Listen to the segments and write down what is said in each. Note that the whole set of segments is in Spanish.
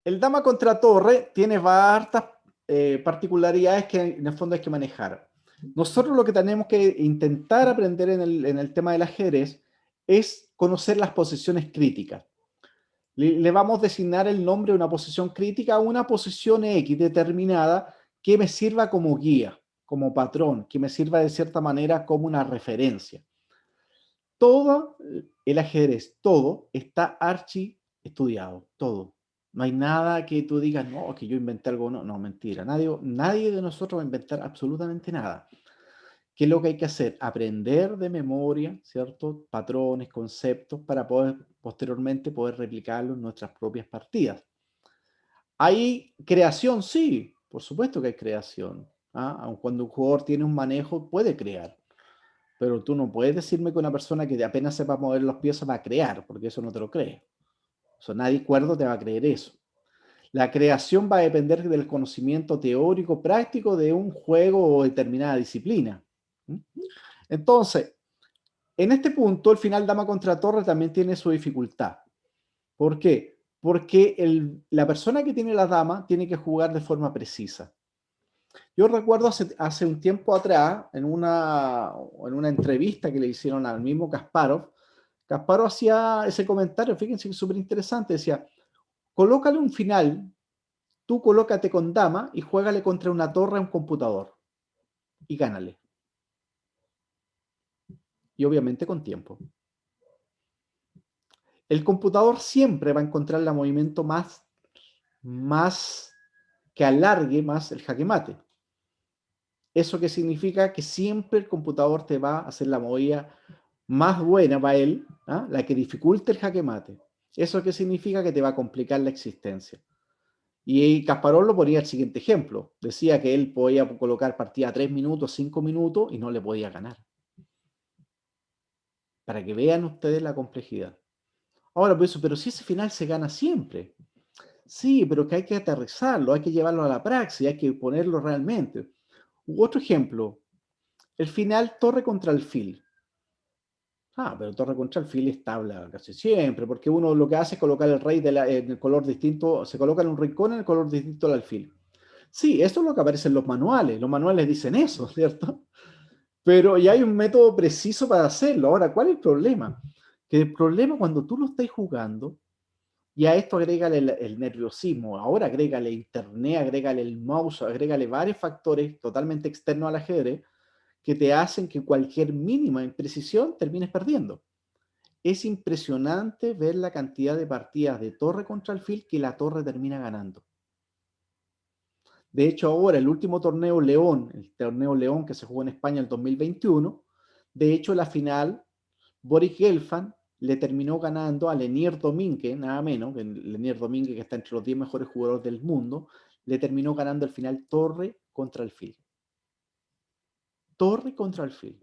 El dama contra torre tiene hartas particularidades que en el fondo hay que manejar. Nosotros lo que tenemos que intentar aprender en el tema del ajedrez es conocer las posiciones críticas. Le vamos a designar el nombre de una posición crítica a una posición X determinada que me sirva como guía, como patrón, que me sirva de cierta manera como una referencia. Todo el ajedrez, todo está archi estudiado, todo. No hay nada que tú digas, no, que yo inventé algo, no, no, mentira. Nadie de nosotros va a inventar absolutamente nada. ¿Qué es lo que hay que hacer? Aprender de memoria, ¿cierto? Patrones, conceptos, para poder posteriormente poder replicarlo en nuestras propias partidas. ¿Hay creación? Sí, por supuesto que hay creación. ¿Ah? Aun cuando un jugador tiene un manejo, puede crear. Pero tú no puedes decirme que una persona que apenas sepa mover los pies va a crear, porque eso no te lo cree. O sea, nadie cuerdo te va a creer eso. La creación va a depender del conocimiento teórico práctico de un juego o determinada disciplina. Entonces, en este punto, el final dama contra torre también tiene su dificultad. ¿Por qué? Porque la persona que tiene la dama tiene que jugar de forma precisa. Yo recuerdo hace un tiempo atrás, en una entrevista que le hicieron al mismo Kasparov, Kasparov hacía ese comentario, fíjense que es súper interesante, decía, colócale un final, tú colócate con dama y juégale contra una torre a un computador y gánale. Y obviamente con tiempo. El computador siempre va a encontrar el movimiento más que alargue más el jaque mate. ¿Eso qué significa? Que siempre el computador te va a hacer la movida más buena para él, ¿ah? La que dificulte el jaque mate. ¿Eso qué significa? Que te va a complicar la existencia. Y Kasparov lo ponía el siguiente ejemplo. Decía que él podía colocar partida a 3 minutos, 5 minutos y no le podía ganar. Para que vean ustedes la complejidad. Ahora, pues, pero si ese final se gana siempre. Sí, pero que hay que aterrizarlo, hay que llevarlo a la praxis, hay que ponerlo realmente. Otro ejemplo, el final torre contra alfil. Pero torre contra alfil es tabla casi siempre, porque uno lo que hace es colocar el rey en el color distinto, se coloca en un rincón en el color distinto al alfil. Sí, eso es lo que aparece en los manuales dicen eso, ¿cierto? Pero ya hay un método preciso para hacerlo. Ahora, ¿cuál es el problema? Que el problema cuando tú lo estás jugando, y a esto agrégale el nerviosismo, ahora agrégale internet, agrégale el mouse, agrégale varios factores totalmente externos al ajedrez que te hacen que cualquier mínima imprecisión termines perdiendo. Es impresionante ver la cantidad de partidas de torre contra alfil que la torre termina ganando. De hecho, ahora el último torneo León, el torneo León que se jugó en España en el 2021, de hecho la final, Boris Gelfand le terminó ganando a Lenier Domínguez, nada menos, Lenier Domínguez que está entre los 10 mejores jugadores del mundo, le terminó ganando el final torre contra alfil. Torre contra alfil.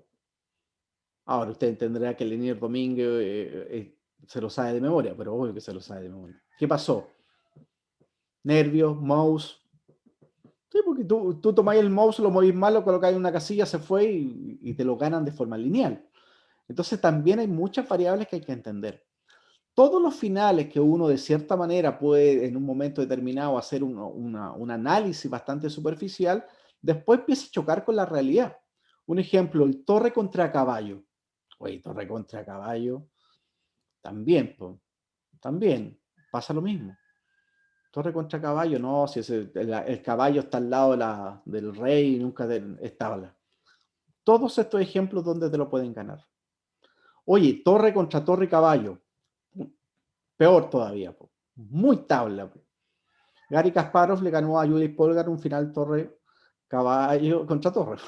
Ahora usted entenderá que Lenier Domínguez se lo sabe de memoria, pero obvio que se lo sabe de memoria. ¿Qué pasó? Nervios, mouse. Sí, porque tú tomáis el mouse, lo movís mal, lo colocáis en una casilla, se fue y te lo ganan de forma lineal. Entonces también hay muchas variables que hay que entender. Todos los finales que uno de cierta manera puede en un momento determinado hacer un análisis bastante superficial, después empieza a chocar con la realidad. Un ejemplo, el torre contra caballo. Oye, torre contra caballo, también, pues, también pasa lo mismo. Torre contra caballo, no, si el caballo está al lado del rey y nunca es tabla. Todos estos ejemplos donde te lo pueden ganar. Oye, torre contra torre y caballo. Peor todavía, po. Muy tabla. Po. Gary Kasparov le ganó a Judith Polgar un final torre caballo contra torre.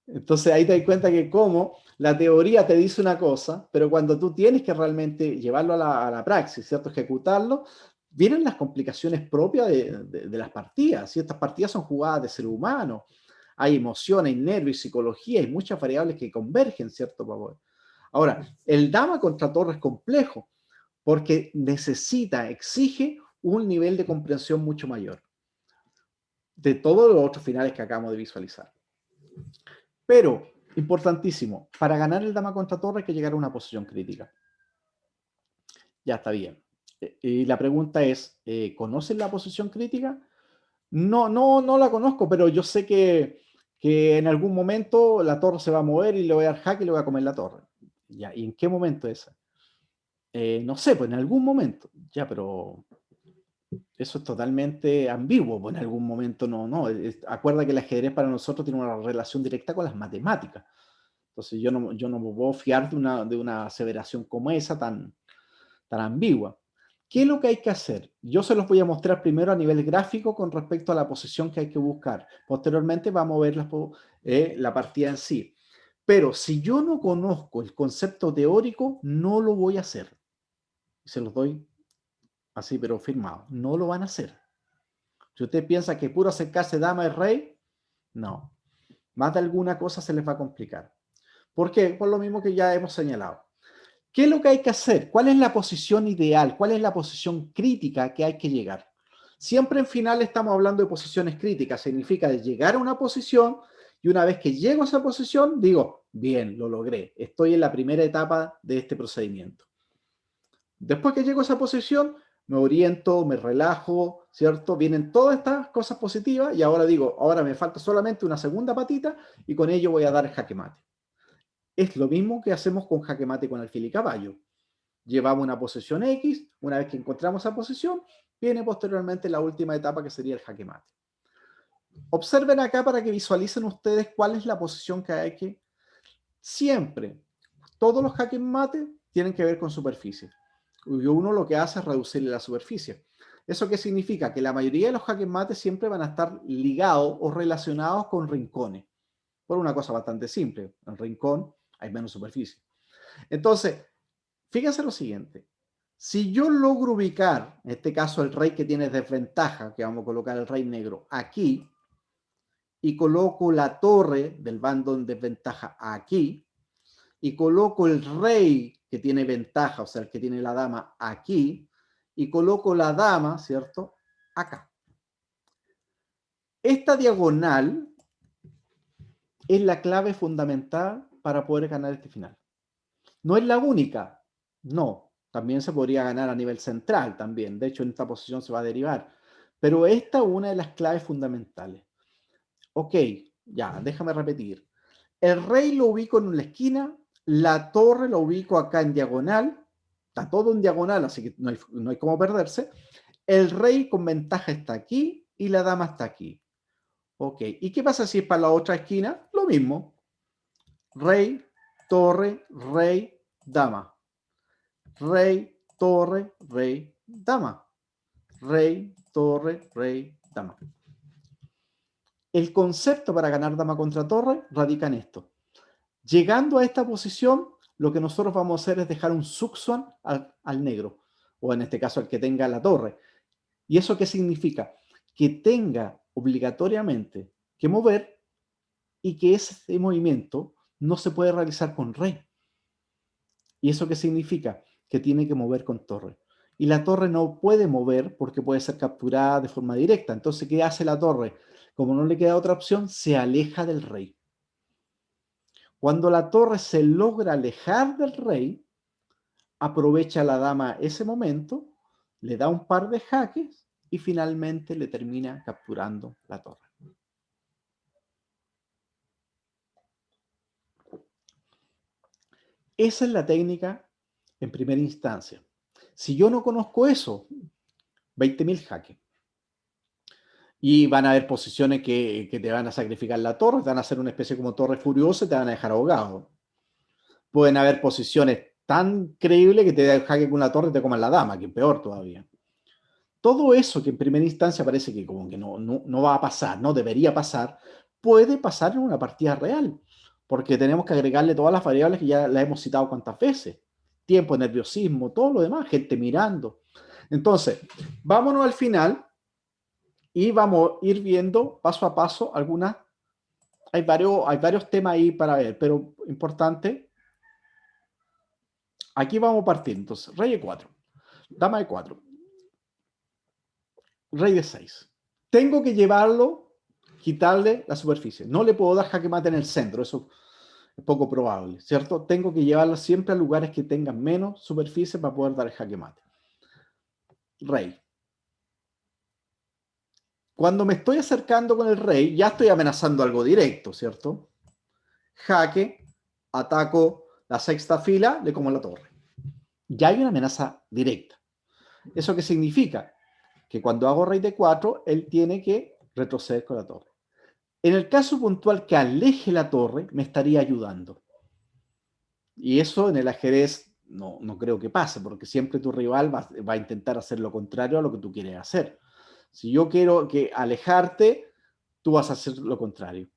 Entonces ahí te das cuenta que como la teoría te dice una cosa, pero cuando tú tienes que realmente llevarlo a la praxis, ¿cierto? Ejecutarlo, vienen las complicaciones propias de las partidas. Si estas partidas son jugadas de ser humano, hay emoción, hay nervios, psicología, hay muchas variables que convergen, ¿cierto? Ahora, el dama contra torre es complejo, porque exige un nivel de comprensión mucho mayor de todos los otros finales que acabamos de visualizar. Pero, importantísimo, para ganar el dama contra torre hay que llegar a una posición crítica. Ya está bien. Y la pregunta es, ¿conocen la posición crítica? No la conozco, pero yo sé que en algún momento la torre se va a mover y le voy a dar jaque y le voy a comer la torre. Ya, ¿y en qué momento es? No sé, pues en algún momento. Ya, pero eso es totalmente ambiguo, pues en algún momento no. Acuerda que el ajedrez para nosotros tiene una relación directa con las matemáticas. Entonces yo no me puedo fiar de una aseveración como esa tan ambigua. ¿Qué es lo que hay que hacer? Yo se los voy a mostrar primero a nivel gráfico con respecto a la posición que hay que buscar. Posteriormente vamos a ver la partida en sí. Pero si yo no conozco el concepto teórico, no lo voy a hacer. Se los doy así, pero firmado. No lo van a hacer. Si usted piensa que puro acercarse dama y rey, no. Más de alguna cosa se les va a complicar. ¿Por qué? Por lo mismo que ya hemos señalado. ¿Qué es lo que hay que hacer? ¿Cuál es la posición ideal? ¿Cuál es la posición crítica que hay que llegar? Siempre en final estamos hablando de posiciones críticas. Significa de llegar a una posición y una vez que llego a esa posición, digo, bien, lo logré. Estoy en la primera etapa de este procedimiento. Después que llego a esa posición, me oriento, me relajo, ¿cierto? Vienen todas estas cosas positivas y ahora digo, ahora me falta solamente una segunda patita y con ello voy a dar el jaque mate. Es lo mismo que hacemos con jaque mate con alfil y caballo. Llevamos una posición X, una vez que encontramos esa posición, viene posteriormente la última etapa que sería el jaque mate. Observen acá para que visualicen ustedes cuál es la posición que hay que... Siempre, todos los jaques mate tienen que ver con superficie. Y uno lo que hace es reducirle la superficie. ¿Eso qué significa? Que la mayoría de los jaques mate siempre van a estar ligados o relacionados con rincones. Por una cosa bastante simple. En rincón hay menos superficie. Entonces, fíjense lo siguiente. Si yo logro ubicar, en este caso el rey que tiene desventaja, que vamos a colocar el rey negro aquí, y coloco la torre del bando en desventaja aquí, y coloco el rey que tiene ventaja, o sea, el que tiene la dama aquí, y coloco la dama, ¿cierto? Acá. Esta diagonal es la clave fundamental para poder ganar este final. No es la única, no. También se podría ganar a nivel central también. De hecho, en esta posición se va a derivar. Pero esta es una de las claves fundamentales. Ok, ya, déjame repetir. El rey lo ubico en la esquina, la torre lo ubico acá en diagonal, está todo en diagonal, así que no hay cómo perderse. El rey con ventaja está aquí y la dama está aquí. Ok, ¿y qué pasa si es para la otra esquina? Lo mismo. Rey, torre, rey, dama. Rey, torre, rey, dama. Rey, torre, rey, dama. El concepto para ganar dama contra torre radica en esto. Llegando a esta posición, lo que nosotros vamos a hacer es dejar un subsuan al negro, o en este caso al que tenga la torre. ¿Y eso qué significa? Que tenga obligatoriamente que mover y que ese movimiento no se puede realizar con rey. ¿Y eso qué significa? Que tiene que mover con torre. Y la torre no puede mover porque puede ser capturada de forma directa. Entonces, ¿qué hace la torre? Como no le queda otra opción, se aleja del rey. Cuando la torre se logra alejar del rey, aprovecha la dama ese momento, le da un par de jaques y finalmente le termina capturando la torre. Esa es la técnica en primera instancia. Si yo no conozco eso, 20.000 jaques. Y van a haber posiciones que te van a sacrificar la torre, te van a hacer una especie como torre furiosa y te van a dejar ahogado. Pueden haber posiciones tan creíbles que te den jaque con la torre y te coman la dama, que es peor todavía. Todo eso que en primera instancia parece que como que no va a pasar, no debería pasar, puede pasar en una partida real, porque tenemos que agregarle todas las variables que ya las hemos citado cuantas veces. Tiempo, nerviosismo, todo lo demás, gente mirando. Entonces, vámonos al final y vamos a ir viendo paso a paso algunas. Hay varios temas ahí para ver, pero importante. Aquí vamos a partir. Entonces, rey de 4, dama de 4, rey de 6. Tengo que llevarlo, quitarle la superficie. No le puedo dar jaque mate en el centro, eso es poco probable, ¿cierto? Tengo que llevarlo siempre a lugares que tengan menos superficie para poder dar el jaque mate. rey. Cuando me estoy acercando con el rey, ya estoy amenazando algo directo, ¿cierto? Jaque, ataco la sexta fila, le como la torre. Ya hay una amenaza directa. ¿Eso qué significa? Que cuando hago rey de 4, él tiene que retroceder con la torre. En el caso puntual que aleje la torre, me estaría ayudando. Y eso en el ajedrez no creo que pase, porque siempre tu rival va a intentar hacer lo contrario a lo que tú quieres hacer. Si yo quiero que alejarte, tú vas a hacer lo contrario,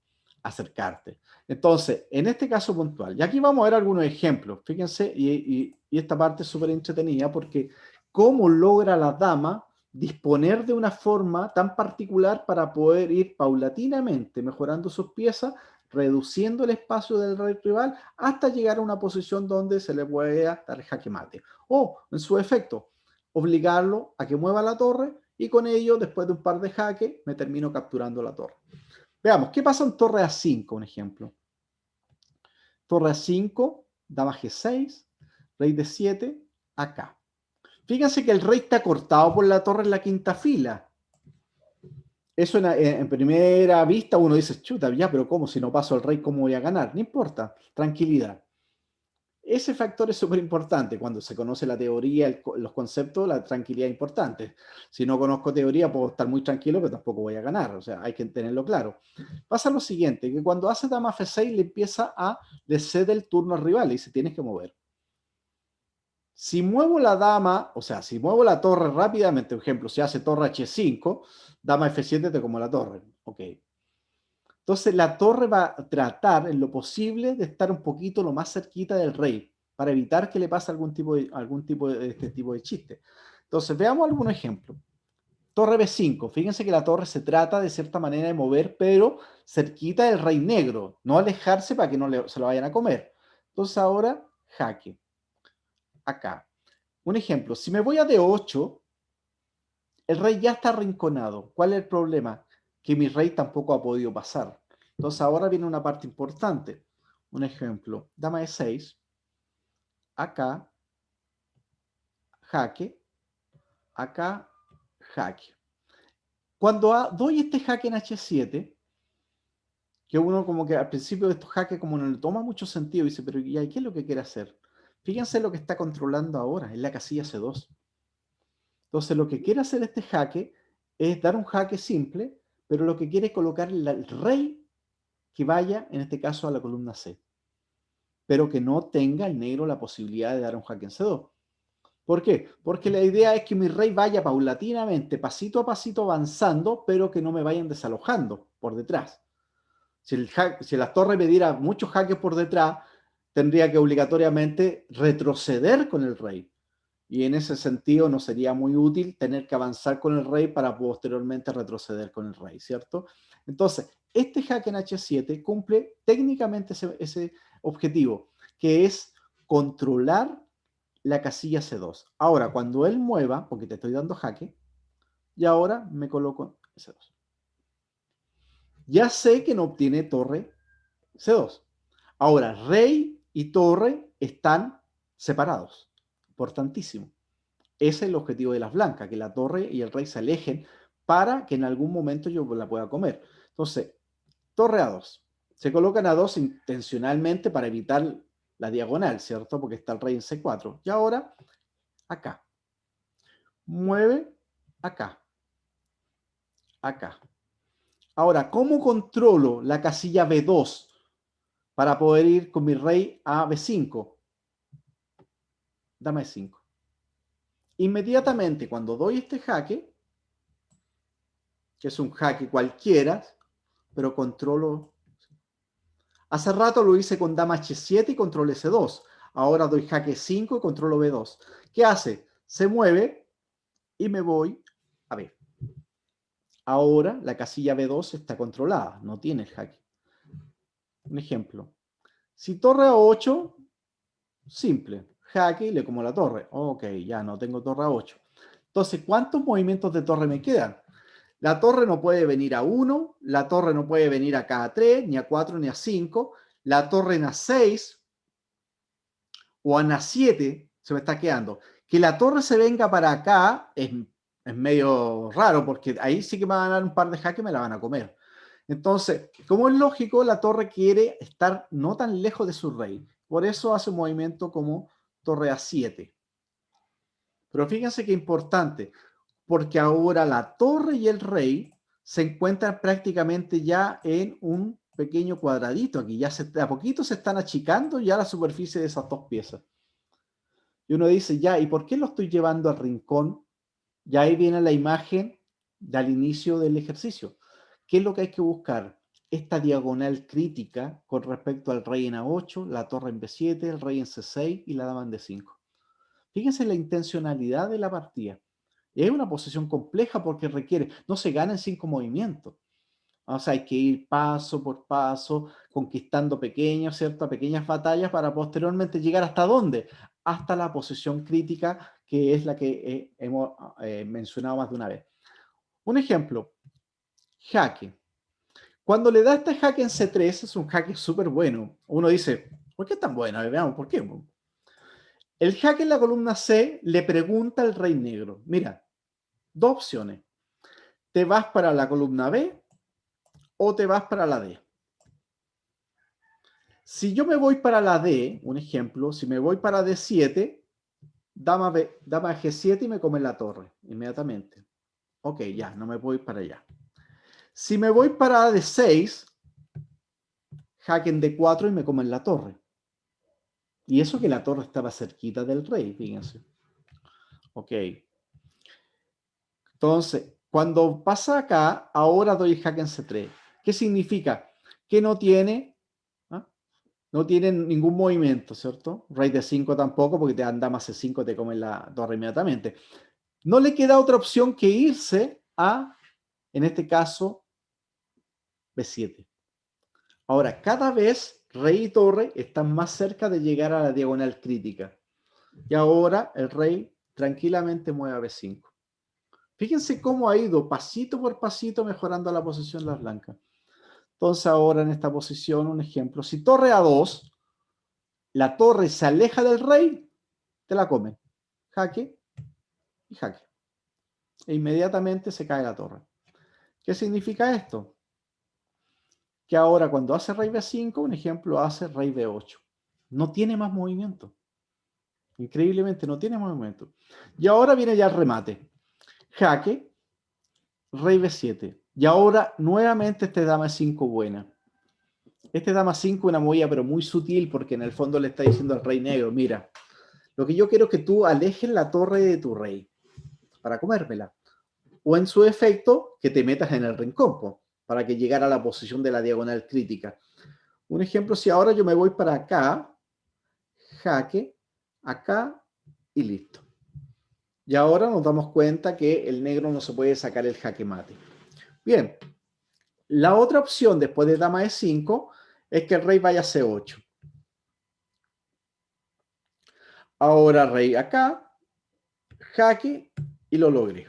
acercarte. Entonces, en este caso puntual, y aquí vamos a ver algunos ejemplos, fíjense, y esta parte es súper entretenida porque cómo logra la dama disponer de una forma tan particular para poder ir paulatinamente mejorando sus piezas, reduciendo el espacio del rey rival hasta llegar a una posición donde se le pueda dar jaque mate. O, en su efecto, obligarlo a que mueva la torre y con ello, después de un par de jaques, me termino capturando la torre. Veamos, ¿qué pasa en torre A5, un ejemplo? Torre A5, dama G6, rey D7, acá. Fíjense que el rey está cortado por la torre en la quinta fila. Eso en primera vista uno dice, chuta, ya, pero ¿cómo? Si no paso al rey, ¿cómo voy a ganar? No importa, tranquilidad. Ese factor es súper importante. Cuando se conoce la teoría, los conceptos, la tranquilidad es importante. Si no conozco teoría, puedo estar muy tranquilo, pero tampoco voy a ganar. O sea, hay que tenerlo claro. Pasa lo siguiente, que cuando hace dama F6 le empieza le cede el turno al rival y se tiene que mover. Si muevo la dama, o sea, si muevo la torre rápidamente, por ejemplo, si hace torre H5, dama F7 te como la torre. Ok. Entonces la torre va a tratar en lo posible de estar un poquito lo más cerquita del rey para evitar que le pase algún tipo de este tipo de chiste. Entonces veamos algún ejemplo. Torre B5. Fíjense que la torre se trata de cierta manera de mover, pero cerquita del rey negro, no alejarse para que no se lo vayan a comer. Entonces ahora jaque. Acá. Un ejemplo, si me voy a D8, el rey ya está arrinconado. ¿Cuál es el problema? Que mi rey tampoco ha podido pasar. Entonces ahora viene una parte importante. Un ejemplo, dama de 6, acá, jaque, acá, jaque. Cuando doy este jaque en H7, que uno como que al principio de estos jaques como no le toma mucho sentido, dice, pero ¿y qué es lo que quiere hacer? Fíjense lo que está controlando ahora, es la casilla C2. Entonces lo que quiere hacer este jaque es dar un jaque simple, pero lo que quiere es colocar el rey que vaya, en este caso, a la columna C, pero que no tenga el negro la posibilidad de dar un jaque en C2. ¿Por qué? Porque la idea es que mi rey vaya paulatinamente, pasito a pasito avanzando, pero que no me vayan desalojando por detrás. Si la torre me diera muchos jaques por detrás, tendría que obligatoriamente retroceder con el rey. Y en ese sentido no sería muy útil tener que avanzar con el rey para posteriormente retroceder con el rey, ¿cierto? Entonces, este jaque en H7 cumple técnicamente ese objetivo, que es controlar la casilla C2. Ahora, cuando él mueva, porque te estoy dando jaque, y ahora me coloco en C2. Ya sé que no obtiene torre C2. Ahora, rey y torre están separados. Importantísimo. Ese es el objetivo de las blancas, que la torre y el rey se alejen para que en algún momento yo la pueda comer. Entonces, torre A2. Se colocan A2 intencionalmente para evitar la diagonal, ¿cierto? Porque está el rey en C4. Y ahora, acá. Mueve acá. Acá. Ahora, ¿cómo controlo la casilla B2 para poder ir con mi rey a B5? Dama E5. Inmediatamente cuando doy este jaque, que es un jaque cualquiera, pero controlo. Hace rato lo hice con dama H7 y control S2. Ahora doy jaque 5 y controlo B2. ¿Qué hace? Se mueve y me voy a B. Ahora la casilla B2 está controlada, no tiene el jaque. Un ejemplo. Si torre A8, simple. Jaque y le como la torre. Ok, ya no tengo torre A8. Entonces, ¿cuántos movimientos de torre me quedan? La torre no puede venir a 1, la torre no puede venir acá a 3, ni a 4, ni a 5. La torre en A6 o en A7 se me está quedando. Que la torre se venga para acá es es medio raro porque ahí sí que me van a dar un par de jaques y me la van a comer. Entonces, como es lógico, la torre quiere estar no tan lejos de su rey. Por eso hace un movimiento como torre A7. Pero fíjense qué importante, porque ahora la torre y el rey se encuentran prácticamente ya en un pequeño cuadradito aquí. Ya a poquito se están achicando ya la superficie de esas dos piezas. Y uno dice, ya, ¿y por qué lo estoy llevando al rincón? Ya ahí viene la imagen del inicio del ejercicio. ¿Qué es lo que hay que buscar? Esta diagonal crítica con respecto al rey en A8, la torre en B7, el rey en C6 y la dama en D5. Fíjense la intencionalidad de la partida. Es una posición compleja porque requiere, no se gana en 5 movimientos. O sea, hay que ir paso por paso, conquistando pequeñas, ¿cierto? Pequeñas batallas para posteriormente llegar hasta dónde? Hasta la posición crítica, que es la que hemos mencionado más de una vez. Un ejemplo, jaque. Cuando le da este jaque en C3, es un jaque súper bueno. Uno dice, ¿por qué es tan bueno? A ver, veamos, ¿por qué? El jaque en la columna C le pregunta al rey negro, mira, dos opciones. ¿Te vas para la columna B o te vas para la D? Si yo me voy para la D, un ejemplo, si me voy para D7, dama G7 y me come la torre inmediatamente. Ok, ya, no me voy para allá. Si me voy para D6, jaque en D4 y me comen la torre. Y eso que la torre estaba cerquita del rey, fíjense. Ok. Entonces, cuando pasa acá, ahora doy jaque en C3. ¿Qué significa? Que no tiene, ¿ah? No tiene ningún movimiento, ¿cierto? Rey de 5 tampoco, porque te dan dama C5, te comen la torre inmediatamente. No le queda otra opción que irse a, en este caso, B7. Ahora, cada vez rey y torre están más cerca de llegar a la diagonal crítica. Y ahora el rey tranquilamente mueve a B5. Fíjense cómo ha ido pasito por pasito mejorando la posición de las blancas. Entonces ahora en esta posición, un ejemplo, si torre A2, la torre se aleja del rey, te la come. Jaque y jaque. E inmediatamente se cae la torre. ¿Qué significa esto? Que ahora cuando hace rey B5, un ejemplo, hace rey B8. No tiene más movimiento. Increíblemente no tiene movimiento. Y ahora viene ya el remate. Jaque, rey B7. Y ahora nuevamente este dama 5 buena. Este dama 5 una movida pero muy sutil porque en el fondo le está diciendo al rey negro, mira, lo que yo quiero es que tú alejes la torre de tu rey para comérmela. O en su efecto, que te metas en el rincón para que llegara a la posición de la diagonal crítica. Un ejemplo, si ahora yo me voy para acá, jaque, acá y listo. Y ahora nos damos cuenta que el negro no se puede sacar el jaque mate. Bien, la otra opción después de dama E5 es que el rey vaya a C8. Ahora rey acá, jaque y lo logré.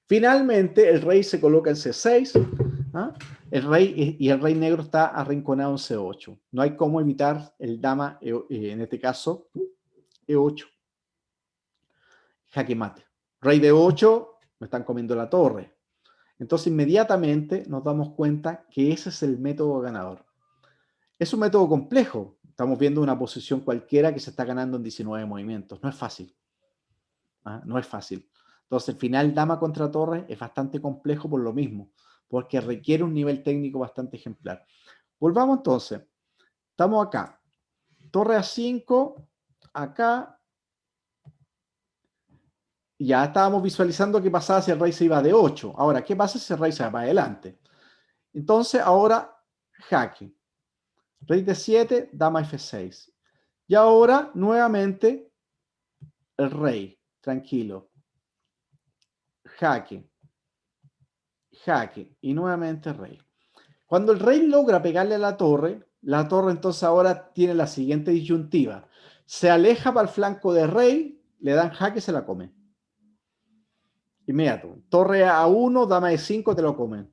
Finalmente el rey se coloca en C6, ¿ah? El rey negro está arrinconado en C8. No hay cómo evitar el dama, en este caso, E8. Jaque mate. Rey de 8, me están comiendo la torre. Entonces inmediatamente nos damos cuenta que ese es el método ganador. Es un método complejo. Estamos viendo una posición cualquiera que se está ganando en 19 movimientos. No es fácil. ¿Ah? No es fácil. Entonces el final dama contra torre es bastante complejo por lo mismo, porque requiere un nivel técnico bastante ejemplar. Volvamos entonces. Estamos acá. Torre A5, acá. Ya estábamos visualizando qué pasaba si el rey se iba de 8. Ahora, ¿qué pasa si el rey se va para adelante? Entonces, ahora, jaque. Rey de 7, dama F6. Y ahora, nuevamente, el rey. Tranquilo. Jaque. Jaque. Y nuevamente rey. Cuando el rey logra pegarle a la torre entonces ahora tiene la siguiente disyuntiva. Se aleja para el flanco de rey, le dan jaque y se la come. Inmediato. Torre A1, dama E5, te lo comen.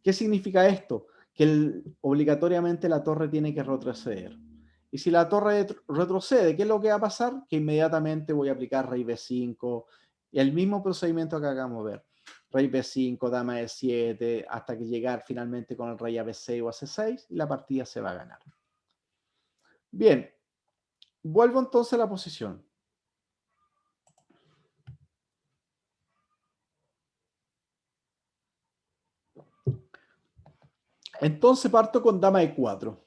¿Qué significa esto? Que obligatoriamente la torre tiene que retroceder. Y si la torre retrocede, ¿qué es lo que va a pasar? Que inmediatamente voy a aplicar rey B5 Y el mismo procedimiento que acabamos de ver. Rey B5, dama E7, hasta que llegar finalmente con el rey a B6 o a C6 y la partida se va a ganar. Bien, vuelvo entonces a la posición. Entonces parto con dama E4.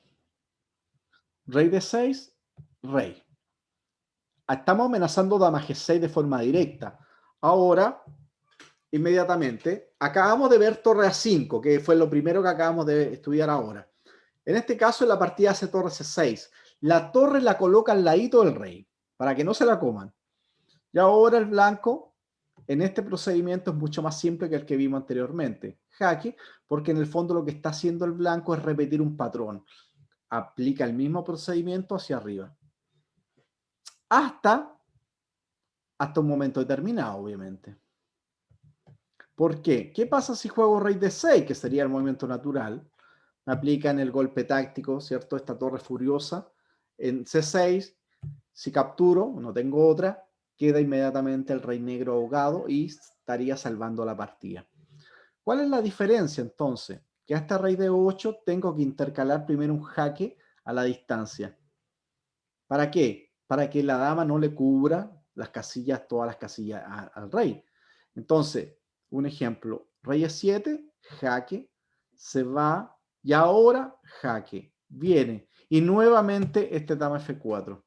Rey D6, rey. Estamos amenazando dama G6 de forma directa. Ahora, inmediatamente, acabamos de ver torre A5, que fue lo primero que acabamos de estudiar ahora. En este caso, en la partida hace torre C6. La torre la coloca al ladito del rey, para que no se la coman. Y ahora el blanco, en este procedimiento, es mucho más simple que el que vimos anteriormente. Jaque, porque en el fondo lo que está haciendo el blanco es repetir un patrón. Aplica el mismo procedimiento hacia arriba. Hasta un momento determinado, obviamente. ¿Por qué? ¿Qué pasa si juego rey D6, que sería el movimiento natural? Me aplican el golpe táctico, ¿cierto? Esta torre furiosa en C6. Si capturo, no tengo otra, queda inmediatamente el rey negro ahogado y estaría salvando la partida. ¿Cuál es la diferencia entonces? Que a este rey de 8 tengo que intercalar primero un jaque a la distancia. ¿Para qué? Para que la dama no le cubra las casillas, todas las casillas al rey. Entonces, un ejemplo, rey E7, jaque, se va y ahora jaque, viene. Y nuevamente este dama F4.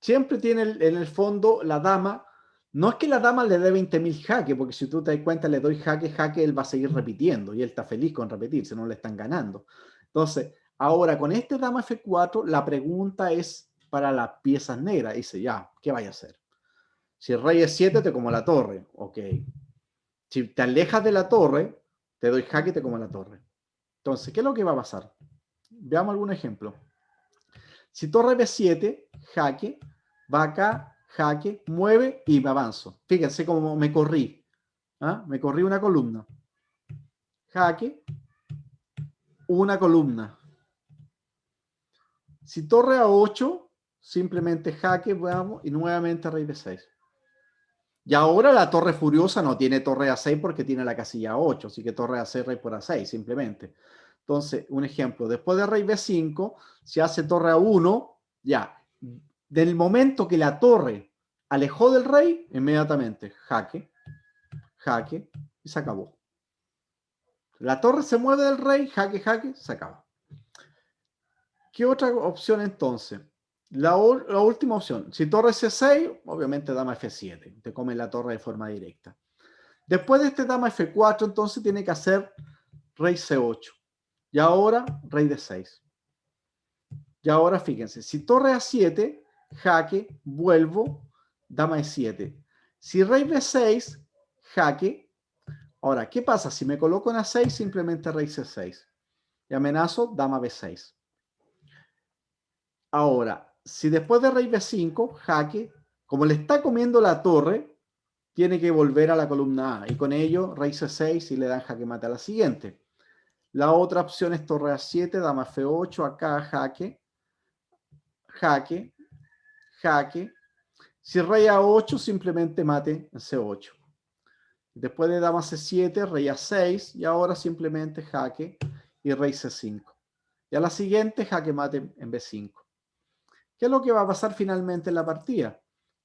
Siempre tiene en el fondo la dama, no es que la dama le dé 20.000 jaque, porque si tú te das cuenta le doy jaque, jaque, él va a seguir repitiendo y él está feliz con repetir, si no le están ganando. Entonces, ahora con este dama F4, la pregunta es para las piezas negras. Dice, ya, ¿qué vaya a hacer? Si el rey es 7, te como la torre. Ok. Si te alejas de la torre, te doy jaque, te como la torre. Entonces, ¿qué es lo que va a pasar? Veamos algún ejemplo. Si torre B7, jaque, va acá, jaque, mueve y me avanzo. Fíjense cómo me corrí. ¿Ah? Me corrí una columna. Jaque, una columna. Si torre A8, simplemente jaque, vamos, y nuevamente rey B6. Y ahora la torre furiosa no tiene torre A6 porque tiene la casilla A8, así que torre A6, rey por A6, simplemente. Entonces, un ejemplo, después de rey B5, se hace torre A1, ya, del momento que la torre alejó del rey, inmediatamente jaque, jaque, y se acabó. La torre se mueve del rey, jaque, jaque, se acaba. ¿Qué otra opción entonces? La última opción, si torre C6, obviamente dama F7, te come la torre de forma directa. Después de este dama F4, entonces tiene que hacer rey C8. Y ahora rey D6. Y ahora fíjense, si torre A7, jaque, vuelvo, dama E7. Si rey B6, jaque. Ahora, ¿qué pasa? Si me coloco en A6, simplemente rey C6. Y amenazo, dama B6. Ahora, si después de rey B5, jaque, como le está comiendo la torre, tiene que volver a la columna A. Y con ello, rey C6 y le dan jaque mate a la siguiente. La otra opción es torre A7, dama F8, acá jaque, jaque, jaque. Si rey A8, simplemente mate en C8. Después de dama C7, rey A6 y ahora simplemente jaque y rey C5. Y a la siguiente, jaque mate en B5. ¿Qué es lo que va a pasar finalmente en la partida?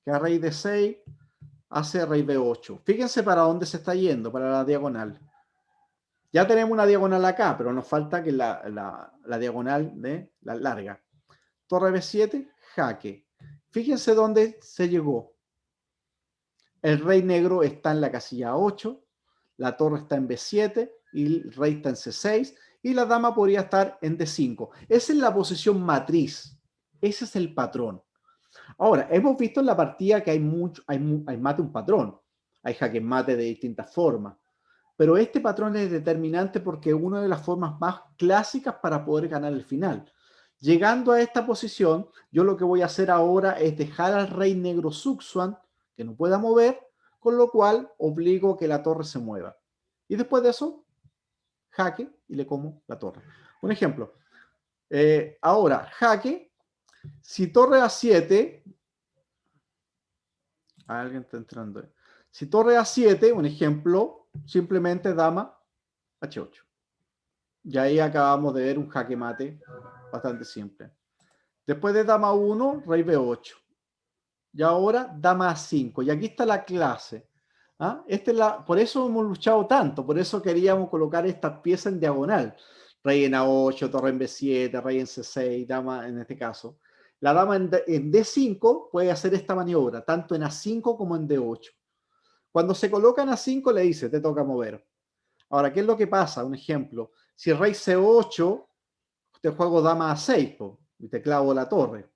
Que a rey D6 hace rey B8. Fíjense para dónde se está yendo, para la diagonal. Ya tenemos una diagonal acá, pero nos falta que la diagonal de la larga. Torre B7, jaque. Fíjense dónde se llegó. El rey negro está en la casilla 8, la torre está en B7 y el rey está en C6 y la dama podría estar en D5. Esa es la posición matriz. Ese es el patrón. Ahora, hemos visto en la partida que hay mate un patrón. Hay jaque mate de distintas formas. Pero este patrón es determinante porque es una de las formas más clásicas para poder ganar el final. Llegando a esta posición, yo lo que voy a hacer ahora es dejar al rey negro Suxuan, que no pueda mover, con lo cual obligo a que la torre se mueva. Y después de eso, jaque y le como la torre. Un ejemplo. Ahora, jaque, si torre A7, alguien está entrando. Si torre A7, un ejemplo, simplemente dama H8. Y ahí acabamos de ver un jaque mate bastante simple. Después de dama 1, rey B8. Y ahora dama A5. Y aquí está la clase. ¿Ah? Por eso hemos luchado tanto, por eso queríamos colocar estas piezas en diagonal. Rey en A8, torre en B7, rey en C6, dama en este caso. La dama en D5 puede hacer esta maniobra, tanto en A5 como en D8. Cuando se coloca en A5 le dice, te toca mover. Ahora, ¿qué es lo que pasa? Un ejemplo, si rey C8, te juego dama A6 y te clavo la torre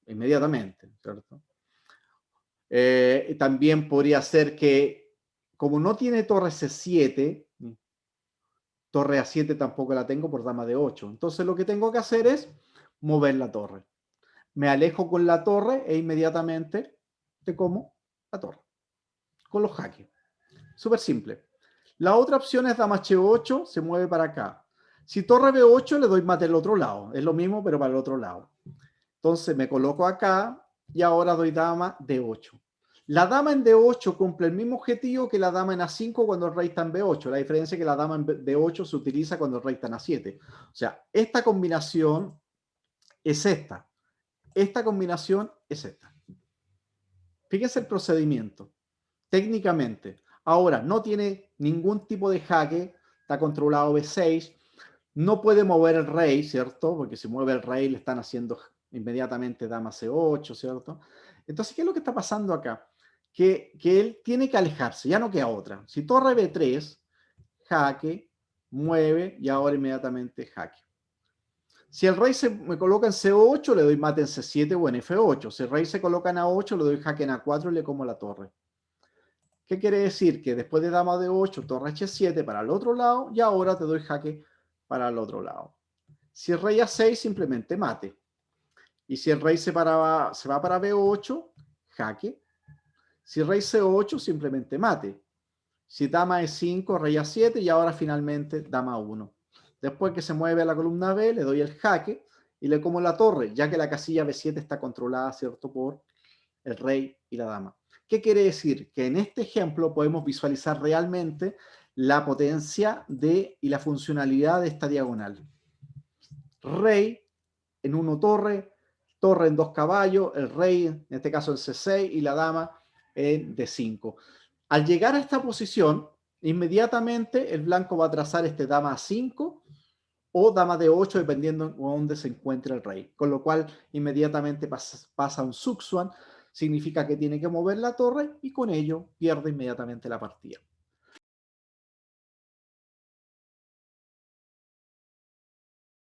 inmediatamente, ¿cierto? También podría ser que, como no tiene torre C7, torre A7 tampoco la tengo por dama D8. Entonces lo que tengo que hacer es mover la torre. Me alejo con la torre e inmediatamente te como la torre. Con los jaques. Súper simple. La otra opción es dama H8, se mueve para acá. Si torre B8 le doy mate al otro lado. Es lo mismo, pero para el otro lado. Entonces me coloco acá y ahora doy dama D8. La dama en D8 cumple el mismo objetivo que la dama en A5 cuando el rey está en B8. La diferencia es que la dama en D8 se utiliza cuando el rey está en A7. O sea, esta combinación es esta. Esta combinación es esta. Fíjense el procedimiento. Técnicamente. Ahora, no tiene ningún tipo de jaque. Está controlado B6. No puede mover el rey, ¿cierto? Porque si mueve el rey le están haciendo inmediatamente dama C8, ¿cierto? Entonces, ¿qué es lo que está pasando acá? Que él tiene que alejarse, ya no queda otra. Si torre B3, jaque, mueve y ahora inmediatamente jaque. Si el rey me coloca en C8, le doy mate en C7 o en F8. Si el rey se coloca en A8, le doy jaque en A4 y le como la torre. ¿Qué quiere decir? Que después de dama D8, torre H7 para el otro lado y ahora te doy jaque para el otro lado. Si el rey A6, simplemente mate. Y si el rey se va para B8, jaque. Si rey C8, simplemente mate. Si dama E5, rey A7 y ahora finalmente dama 1. Después que se mueve a la columna B, le doy el jaque y le como la torre, ya que la casilla B7 está controlada, ¿cierto?, por el rey y la dama. ¿Qué quiere decir? Que en este ejemplo podemos visualizar realmente la potencia y la funcionalidad de esta diagonal. Rey en 1 torre, torre en 2 caballos, el rey, en este caso en C6, y la dama en D5. Al llegar a esta posición, inmediatamente el blanco va a trazar este dama A5 o dama D8, dependiendo de dónde se encuentre el rey. Con lo cual, inmediatamente pasa un Zugzwang, significa que tiene que mover la torre y con ello pierde inmediatamente la partida.